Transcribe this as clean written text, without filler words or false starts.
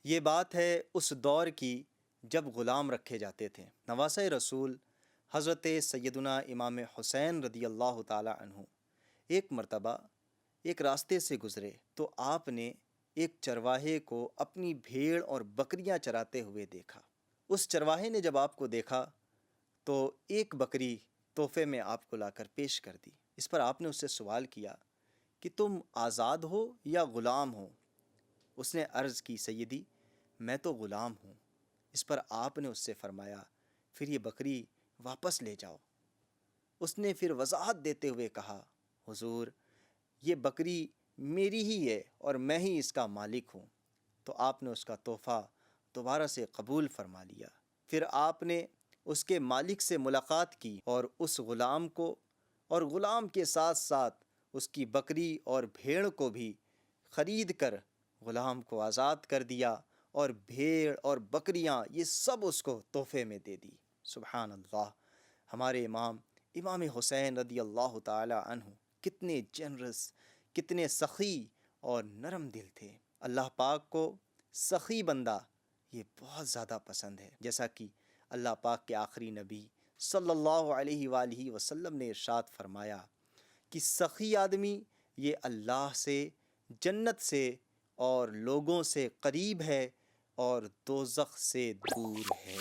یہ بات ہے اس دور کی جب غلام رکھے جاتے تھے۔ نواسۂ رسول حضرت سیدنا امام حسین رضی اللہ تعالی عنہ ایک مرتبہ ایک راستے سے گزرے تو آپ نے ایک چرواہے کو اپنی بھیڑ اور بکریاں چراتے ہوئے دیکھا۔ اس چرواہے نے جب آپ کو دیکھا تو ایک بکری تحفے میں آپ کو لا کر پیش کر دی۔ اس پر آپ نے اس سے سوال کیا کہ تم آزاد ہو یا غلام ہو؟ اس نے عرض کی سیدی میں تو غلام ہوں۔ اس پر آپ نے اس سے فرمایا پھر یہ بکری واپس لے جاؤ۔ اس نے پھر وضاحت دیتے ہوئے کہا حضور یہ بکری میری ہی ہے اور میں ہی اس کا مالک ہوں۔ تو آپ نے اس کا تحفہ دوبارہ سے قبول فرما لیا۔ پھر آپ نے اس کے مالک سے ملاقات کی اور اس غلام کو اور غلام کے ساتھ ساتھ اس کی بکری اور بھیڑ کو بھی خرید کر غلام کو آزاد کر دیا اور بھیڑ اور بکریاں یہ سب اس کو تحفے میں دے دی۔ سبحان اللہ! ہمارے امام حسین رضی اللہ تعالی عنہ کتنے جنرس، کتنے سخی اور نرم دل تھے۔ اللہ پاک کو سخی بندہ یہ بہت زیادہ پسند ہے، جیسا کہ اللہ پاک کے آخری نبی صلی اللہ علیہ وآلہ وسلم نے ارشاد فرمایا کہ سخی آدمی یہ اللہ سے، جنت سے اور لوگوں سے قریب ہے اور دوزخ سے دور ہے۔